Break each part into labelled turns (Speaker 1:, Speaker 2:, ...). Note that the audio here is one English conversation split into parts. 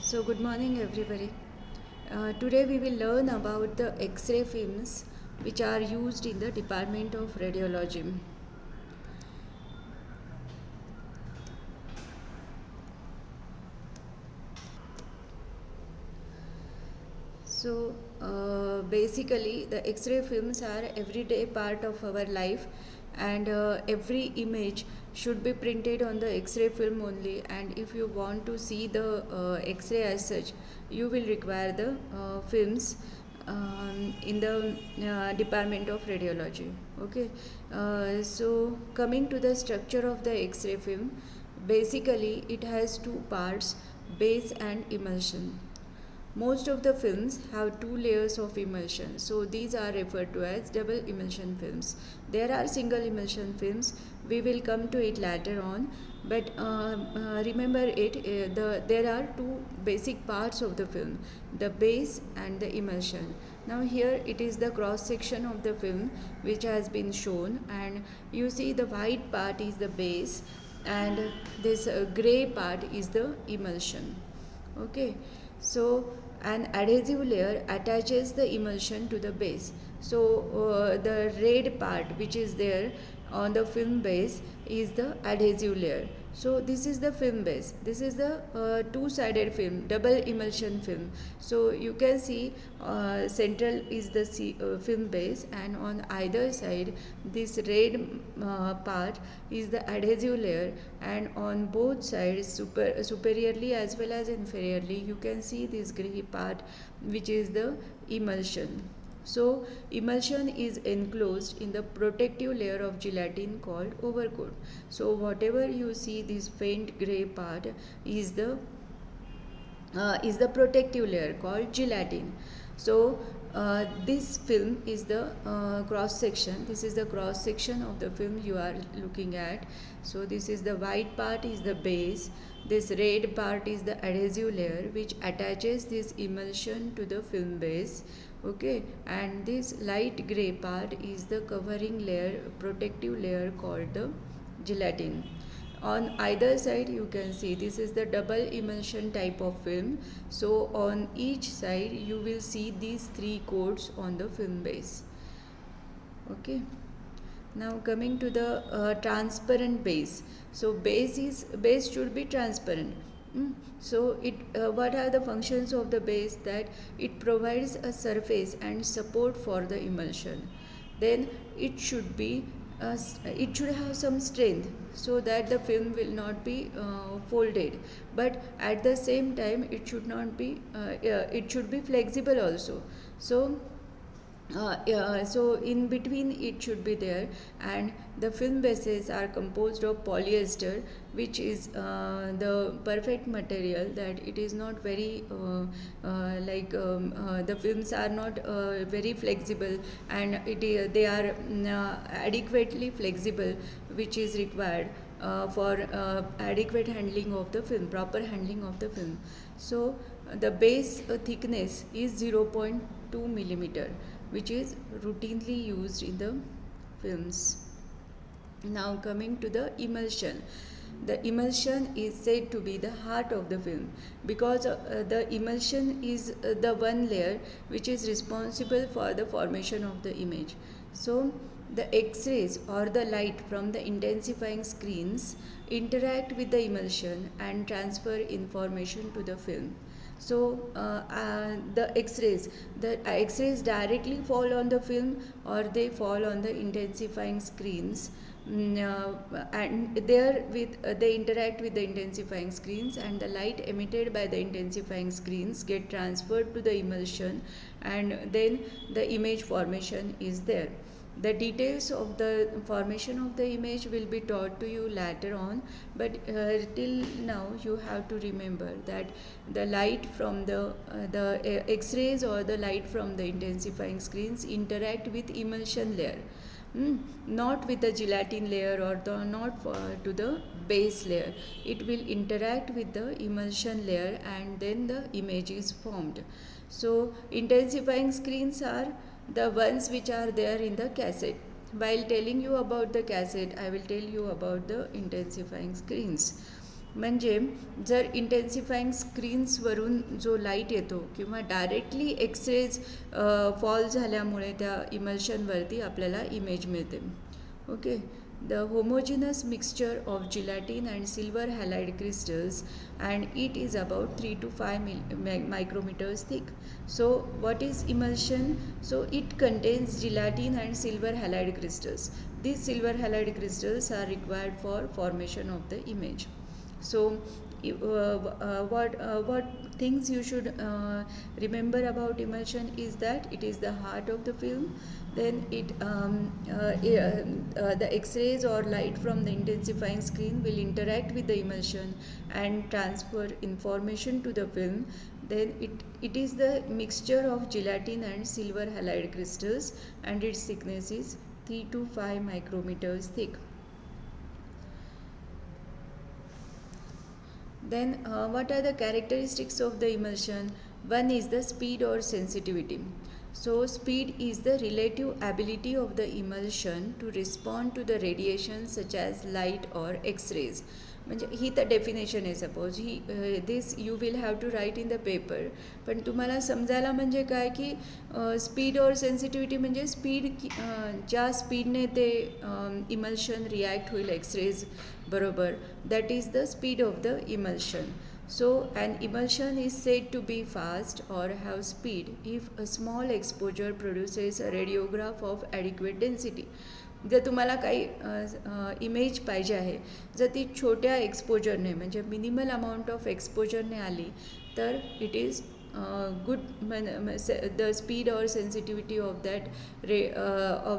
Speaker 1: So, good morning, everybody. Today, we will learn about the X ray films which are used in the Department of Radiology. Basically, the X ray films are everyday part of our life, and every image should be printed on the X ray film only. And if you want to see the X ray as such, you will require the films in the Department of Radiology. Okay, coming to the structure of the X ray film, basically, it has two parts: base and emulsion. Most of the films have two layers of emulsion, so these are referred to as double emulsion films. There are single emulsion films, we will come to it later on, but remember there are two basic parts of the film: the base and the emulsion. Now, here it is the cross section of the film which has been shown, and you see the white part is the base, and this gray part is the emulsion. Okay, so an adhesive layer attaches the emulsion to the base. So the red part which is there on the film base is the adhesive layer. So this is the film base. This is the two-sided film, double emulsion film. So you can see central is the film base, and on either side this red part is the adhesive layer, and on both sides superiorly as well as inferiorly you can see this gray part which is the emulsion. So emulsion is enclosed in the protective layer of gelatin called overcoat. So whatever you see, this faint gray part is the protective layer called gelatin. So this film is the cross section. This is the cross section of the film you are looking at. So this is the white part is the base. This red part is the adhesive layer which attaches this emulsion to the film base. Okay, and this light gray part is the covering layer, protective layer called the gelatin. On either side you can see this is the double emulsion type of film. So on each side you will see these three coats on the film base. Okay, now coming to the transparent base. So base should be transparent. So what are the functions of the base? That it provides a surface and support for the emulsion. Then it should have some strength so that the film will not be folded, but at the same time it should be flexible also. So in between it should be there, and the film bases are composed of polyester, which is the perfect material, that it is not very the films are not very flexible, and they are adequately flexible, which is required for adequate handling of the film, proper handling of the film. So the base thickness is 0.2 millimeter, which is routinely used in the films. Now coming to the emulsion. The emulsion is said to be the heart of the film, because the emulsion is the one layer which is responsible for the formation of the image. So the X-rays or the light from the intensifying screens interact with the emulsion and transfer information to the film. So the X-rays directly fall on the film, or they fall on the intensifying screens. And they interact with the intensifying screens, and the light emitted by the intensifying screens get transferred to the emulsion, and then the image formation is there. The details of the formation of the image will be taught to you later on, but till now you have to remember that the light from the X-rays or the light from the intensifying screens interact with emulsion layer, not with the gelatin layer, or not to the base layer. It will interact with the emulsion layer, and then the image is formed. So intensifying screens are the ones which are there in the cassette. While telling you about the cassette, I will tell you about the intensifying screens. म्हणजे जर इंटेन्सिफाईंग स्क्रीन्सवरून जो light येतो किंवा directly X-rays fall झाल्यामुळे त्या इमल्शनवरती आपल्याला image मिळते. Okay. The homogeneous mixture of gelatin and silver halide crystals, and it is about 3 to 5 micrometers thick. So what is emulsion? So it contains gelatin and silver halide crystals. These silver halide crystals are required for formation of the image. So what things you should remember about emulsion is that it is the heart of the film. Then the x-rays or light from the intensifying screen will interact with the emulsion and transfer information to the film. Then it is the mixture of gelatin and silver halide crystals, and its thickness is 3 to 5 micrometers thick. Then what are the characteristics of the emulsion? One is the speed or sensitivity. So speed is the relative ability of the emulsion to respond to the radiation such as light or x-rays. म्हणजे ही तर definition आहे. Suppose ही this you will have to write in the paper. पण तुम्हाला समजायला म्हणजे काय की स्पीड और सेन्सिटिव्हिटी म्हणजे स्पीड ज्या स्पीडने ते इमल्शन रिॲक्ट होईल एक्सरेज बरोबर, that is the speed of the emulsion. So an emulsion is said to be fast or have speed if a small exposure produces a radiograph of adequate density. जर तुम्हाला काही image पाहिजे आहे, जर ती छोट्या एक्सपोजरने म्हणजे मिनिमल अमाऊंट ऑफ एक्सपोजरने आली तर it is good. The speed और sensitivity of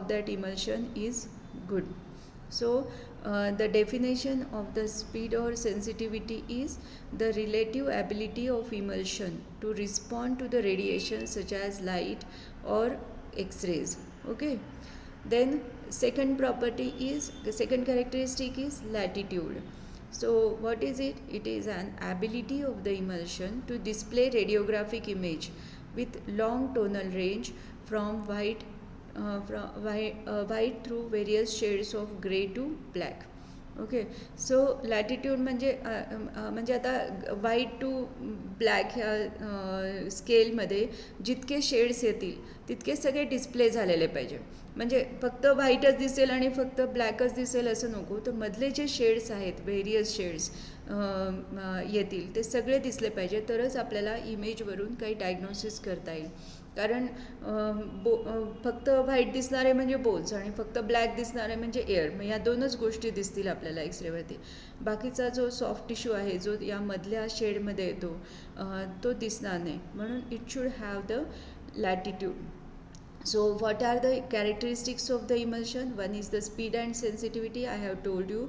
Speaker 1: that emulsion is good. So the definition of the speed or sensitivity is the relative ability of emulsion to respond to the radiation such as light or x-rays. Okay. Then second characteristic is latitude. So what is it? It is an ability of the emulsion to display radiographic image with long tonal range from white through various shades of gray to black. Okay. So latitude म्हणजे आता white to black ह्या स्केलमध्ये जितके shades येतील तितके सगळे display झालेले पाहिजे. म्हणजे फक्त व्हाईटच दिसेल आणि फक्त ब्लॅकच दिसेल असं नको, तर मधले जे शेड्स आहेत व्हेरियस शेड्स येतील ते सगळे दिसले पाहिजे, तरच आपल्याला इमेजवरून काही डायग्नोसिस करता येईल. कारण फक्त व्हाईट दिसणारे म्हणजे बोन्स आणि फक्त ब्लॅक दिसणारे म्हणजे एअर, मग या दोनच गोष्टी दिसतील आपल्याला एक्सरेवरती. बाकीचा जो सॉफ्ट टिश्यू आहे जो या मधल्या शेडमध्ये येतो तो दिसणार नाही. म्हणून it should have the latitude. So what are the characteristics of the emulsion? One is the speed and sensitivity. I have told you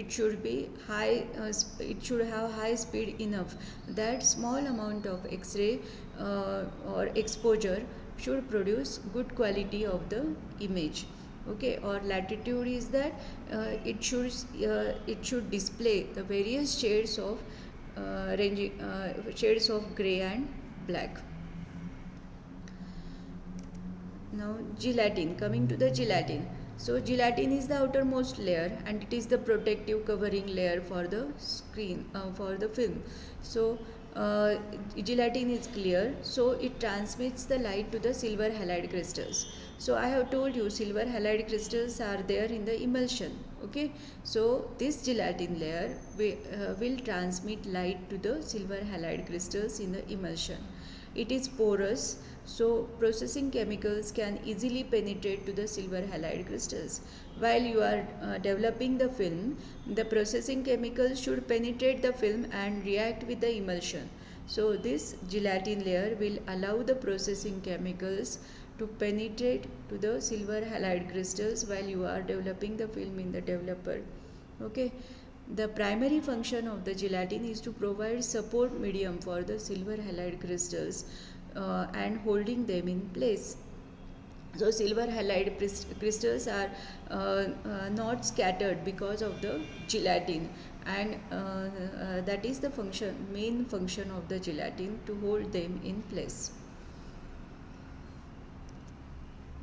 Speaker 1: it should be high. It should have high speed enough that small amount of X-ray or exposure should produce good quality of the image. Okay. Or latitude is that it should display the various shades of shades of gray and black. Now gelatin, coming to the gelatin. So gelatin is the outermost layer and it is the protective covering layer for the screen, for the film. So gelatin is clear, so it transmits the light to the silver halide crystals. So I have told you silver halide crystals are there in the emulsion. Okay. So this gelatin layer will transmit light to the silver halide crystals in the emulsion. It is porous, so processing chemicals can easily penetrate to the silver halide crystals. While you are developing the film, the processing chemicals should penetrate the film and react with the emulsion. So this gelatin layer will allow the processing chemicals to penetrate to the silver halide crystals while you are developing the film in the developer. Okay. The primary function of the gelatin is to provide support medium for the silver halide crystals and holding them in place. So silver halide crystals are not scattered because of the gelatin, and that is the main function of the gelatin, to hold them in place.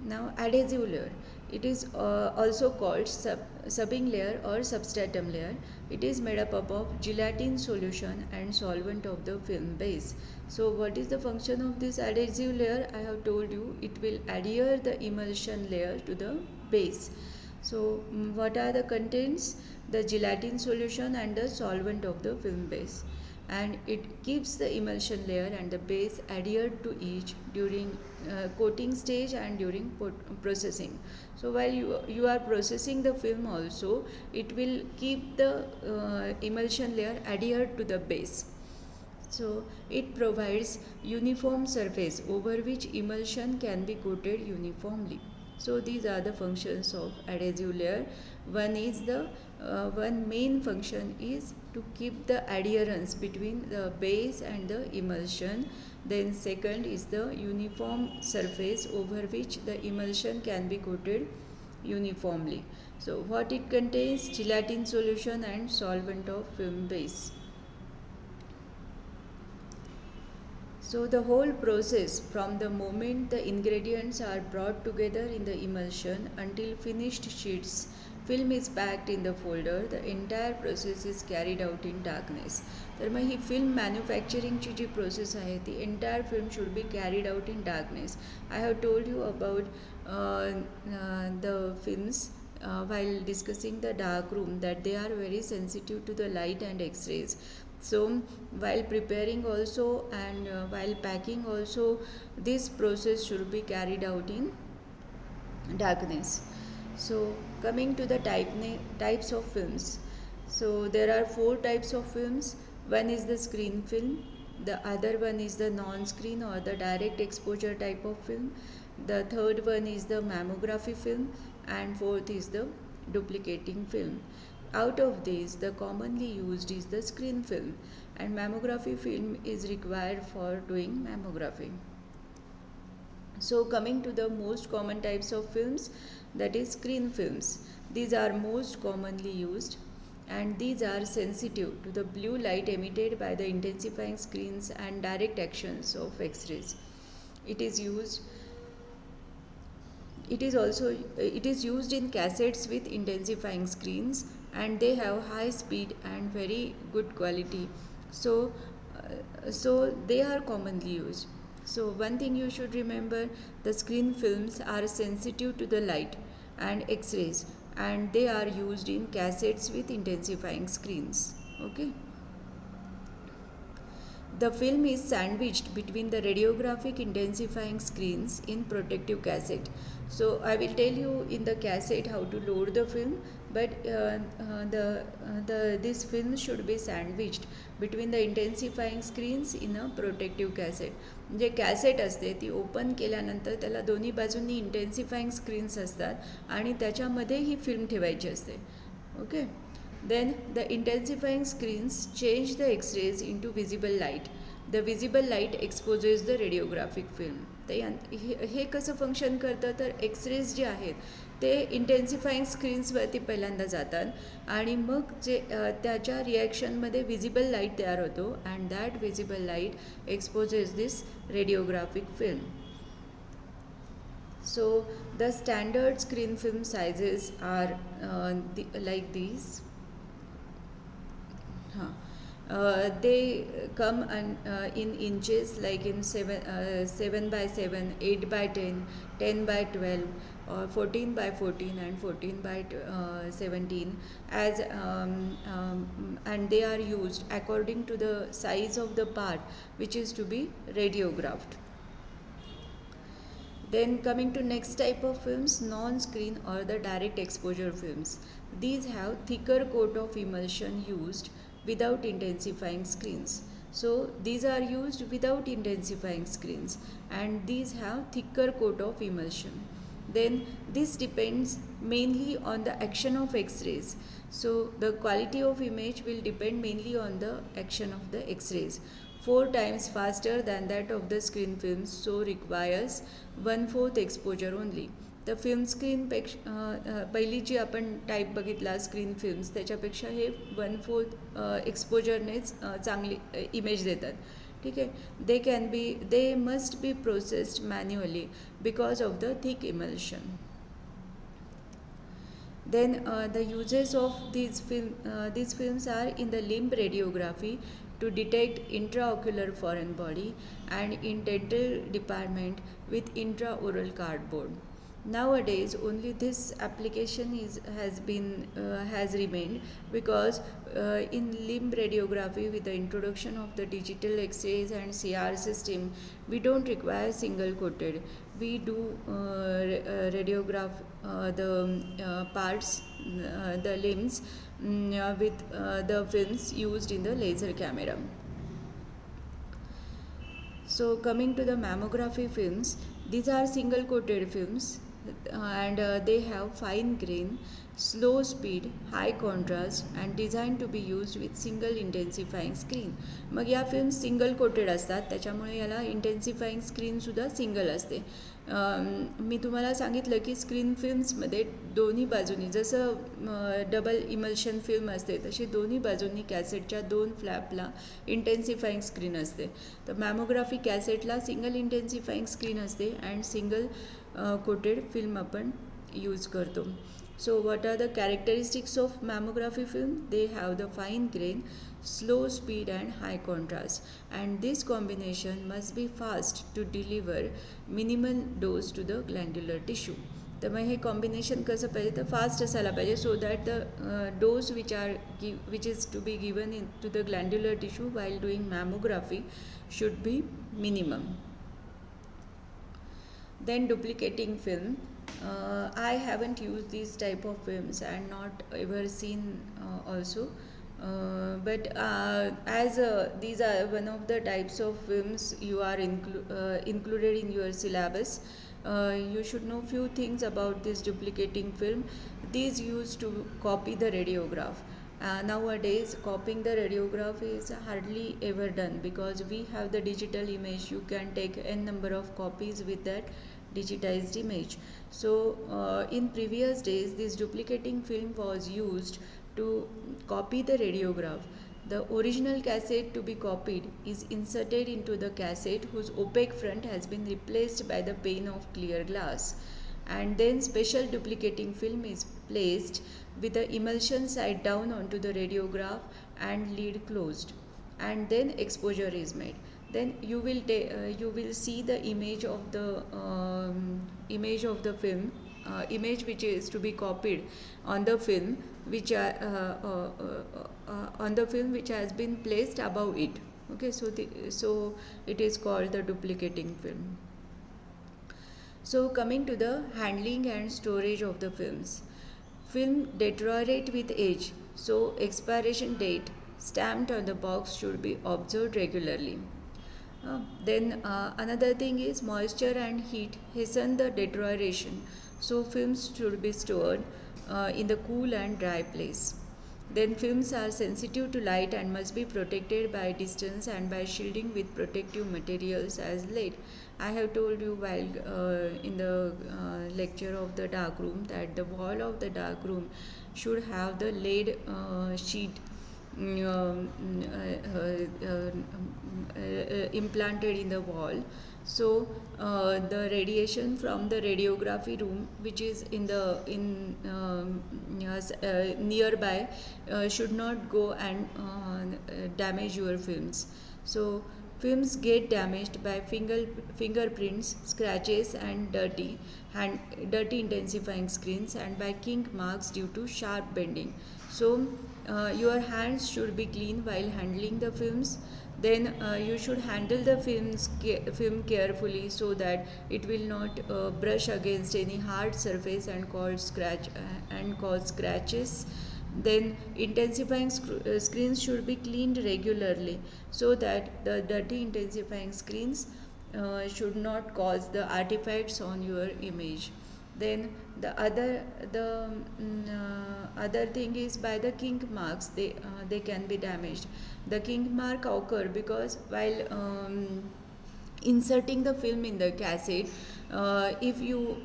Speaker 1: Now adhesive layer. It is also called subbing layer or substratum layer. It is made up of gelatin solution and solvent of the film base. So what is the function of this adhesive layer? I have told you it will adhere the emulsion layer to the base. So what are the contents? The gelatin solution and the solvent of the film base, and it keeps the emulsion layer and the base adhered to each during coating stage and during processing. So while you are processing the film also, it will keep the emulsion layer adhered to the base. So it provides uniform surface over which emulsion can be coated uniformly. So these are the functions of adhesive layer. One main function is to keep the adherence between the base and the emulsion. Then second is the uniform surface over which the emulsion can be coated uniformly. So what it contains? Gelatin solution and solvent of film base. So the whole process, from the moment the ingredients are brought together in the emulsion until finished sheets, film is packed in the folder, the entire process is carried out in darkness. तर मग ही film मॅन्युफॅक्चरिंगची जी process आहे ती entire film should be carried out in darkness. I have told you about the films while discussing the dark room that they are very sensitive to the light and x-rays. So while preparing also and while packing also, this process should be carried out in darkness. So coming to the types of films. So there are 4 types of films. One is the screen film, the other one is the non-screen or the direct exposure type of film, the third one is the mammography film, and fourth is the duplicating film. Out of these, the commonly used is the screen film, and mammography film is required for doing mammography. So coming to the most common types of films, that is screen films. These are most commonly used, and these are sensitive to the blue light emitted by the intensifying screens and direct actions of X-rays. It is used in cassettes with intensifying screens, and they have high speed and very good quality. So they are commonly used. So one thing you should remember, the screen films are sensitive to the light and X-rays, and they are used in cassettes with intensifying screens. Okay. The film is sandwiched between the radiographic intensifying screens in protective cassette. So I will tell you in the cassette how to load the film, but this film should be sandwiched between the intensifying screens in a protective cassette. म्हणजे cassette असते ती open केल्यानंतर त्याला दोन्ही बाजूंनी इंटेन्सिफाईंग screens असतात आणि त्याच्यामध्ये ही फिल्म ठेवायची असते. Okay. Then the intensifying screens change the X-rays into visible light. The visible light exposes the radiographic film. हे कसं फंक्शन करतं तर एक्सरेज जे आहेत ते इंटेन्सिफाईंग स्क्रीन्सवरती पहिल्यांदा जातात आणि मग जे त्याच्या रिॲक्शनमध्ये विजिबल लाईट तयार होतो and that visible light exposes this radiographic film. So the standard screen film sizes are like these. They come in inches, like in 7 by 7, 8 by 10, 10 by 12, or 14 by 14 and 14 by 17 as and they are used according to the size of the part which is to be radiographed. Then coming to next type of films, non-screen or the direct exposure films. These have thicker coat of emulsion used without intensifying screens. So these are used without intensifying screens, and these have thicker coat of emulsion. Then this depends mainly on the action of X-rays. So the quality of image will depend mainly on the action of the X-rays. 4 times faster than that of the screen films, so requires 1/4 exposure only. The film screen पहिली जी आपण type बघितला screen films त्याच्यापेक्षा हे 1/4 एक्सपोजरनेच चांगली image देतात. ठीक आहे. they must be processed manually because of the thick emulsion. Then the uses of these films are in the limb radiography to detect intraocular foreign body, and in dental department with intraoral cardboard. Nowadays, only this application has remained, because in limb radiography, with the introduction of the digital X-rays and CR system, we don't require single coated. We do radiograph the parts, the limbs, with the films used in the laser camera. So coming to the mammography films, these are single coated films, and they have fine grain, slow speed, high contrast, and designed to be used with single intensifying screen. मग या films single coated असतात, त्याच्यामुळे याला इंटेन्सिफाईंग स्क्रीनसुद्धा single असते. मी तुम्हाला सांगितलं की screen फिल्म्समध्ये दोन्ही बाजूनी, जसं डबल इमल्शन फिल्म असते तशी दोन्ही बाजूंनी कॅसेटच्या दोन फ्लॅपला इंटेन्सिफाईंग स्क्रीन असते. तर मॅमोग्राफी कॅसेटला सिंगल इंटेन्सिफाईंग स्क्रीन असते अँड सिंगल कोटेड फिल्म आपण यूज करतो. So what are the characteristics of mammography film? They have the fine grain, slow speed and high contrast, and this combination must be fast to deliver minimal dose to the glandular tissue. तर मग हे combination कसं पाहिजे, तर fast असायला पाहिजे, so that the dose which is to be given into the glandular tissue while doing mammography should be minimum. Then duplicating film. I haven't used these type of films and not ever seen also. But as these are one of the types of films you are included in your syllabus, you should know few things about this duplicating film. These used to copy the radiograph. Nowadays copying the radiograph is hardly ever done, because we have the digital image. You can take n number of copies with that digitized image. So in previous days this duplicating film was used to copy the radiograph. The original cassette to be copied is inserted into the cassette whose opaque front has been replaced by the pane of clear glass, and then special duplicating film is placed with the emulsion side down onto the radiograph and lid closed, and then exposure is made. Then you will see the image of the film, image which is to be copied on the film, which on the film which has been placed above it. Okay, so it is called the duplicating film. So coming to the handling and storage of the films. Film deteriorate with age, so expiration date stamped on the box should be observed regularly. Then another thing is moisture and heat hasten the deterioration, so films should be stored in the cool and dry place. Then films are sensitive to light and must be protected by distance and by shielding with protective materials as lead. I have told you while in the lecture of the dark room that the wall of the dark room should have the lead sheet implanted in the wall. So the radiation from the radiography room, which is nearby, should not go and damage your films. So films get damaged by fingerprints, scratches and dirty intensifying screens, and by kink marks due to sharp bending. So your hands should be clean while handling the films. Then you should handle the film carefully, so that it will not brush against any hard surface and cause scratches. Then intensifying screens should be cleaned regularly, so that the dirty intensifying screens should not cause the artifacts on your image. Then the other thing is by the kink marks, they can be damaged. The kink mark occur because while inserting the film in the cassette, if you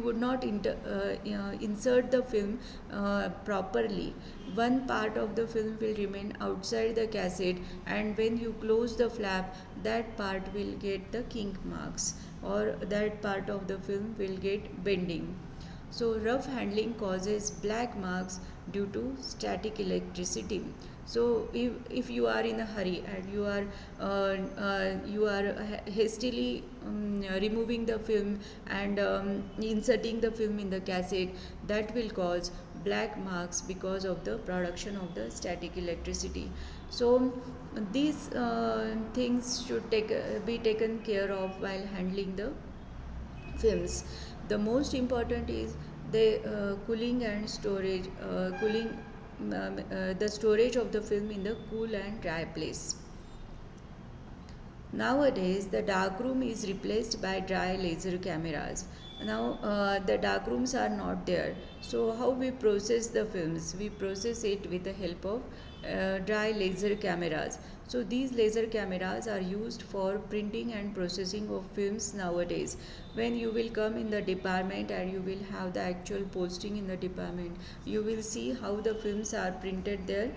Speaker 1: would not insert the film properly, one part of the film will remain outside the cassette, and when you close the flap, that part will get the kink marks, or that part of the film will get bending. So rough handling causes black marks due to static electricity. So if you are in a hurry and you are hastily removing the film and inserting the film in the cassette, that will cause black marks because of the production of the static electricity. So these things should be taken care of while handling the films. The most important is the cooling and storage, the storage of the film in the cool and dry place. Nowadays, the darkroom is replaced by dry laser cameras. Now, the darkrooms are not there. So, how we process the films? We process it with the help of dry laser cameras. So, these laser cameras are used for printing and processing of films nowadays. When you will come in the department and you will have the actual posting in the department, you will see how the films are printed there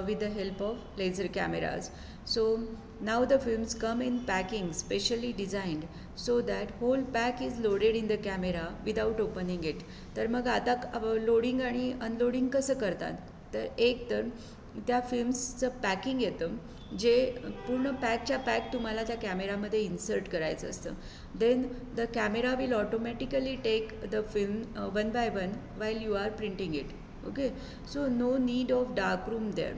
Speaker 1: with the help of laser cameras. So now the films come in packing specially designed so that whole pack is loaded in the camera without opening it. तर मग आता loading आणि unloading कसं करतात, तर एक तर त्या फिल्म्सचं packing येतं जे पूर्ण पॅकच्या पॅक तुम्हाला त्या कॅमेरामध्ये इन्सर्ट करायचं असतं. Then the camera will automatically take the film one by one while you are printing it. Okay, so no need of dark room there.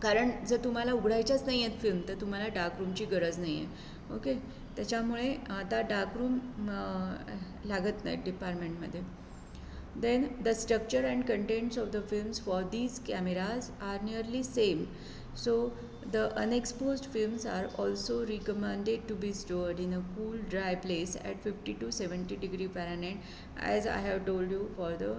Speaker 1: कारण जर तुम्हाला उघडायच्याच नाही आहेत फिल्म तर तुम्हाला डार्क रूमची गरज नाही आहे. ओके, त्याच्यामुळे आता डार्क रूम लागत नाहीत डिपार्टमेंटमध्ये. Then the structure and contents of the films for these cameras are nearly same. So the unexposed films are also recommended to be stored in a cool dry place at 50 to 70 degree Fahrenheit, as I have told you for the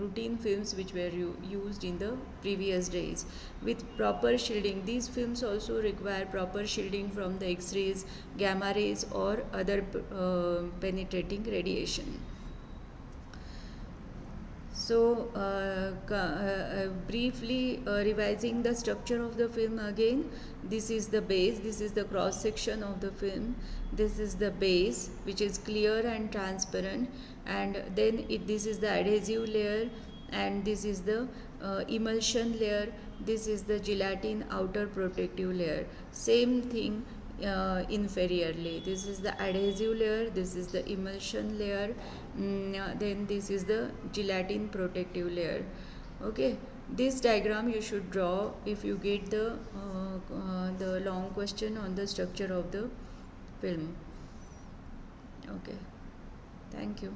Speaker 1: routine films which were used in the previous days, with proper shielding. These films also require proper shielding from the X-rays, gamma rays or other penetrating radiation. So, briefly revising the structure of the film again, this is the base, this is the cross section of the film, this is the base which is clear and transparent, and then this is the adhesive layer, and this is the emulsion layer, this is the gelatin outer protective layer. Same thing inferiorly. This is the adhesive layer, this is the emulsion layer, then this is the gelatin protective layer. Okay, this diagram you should draw if you get the long question on the structure of the film. Okay, thank you.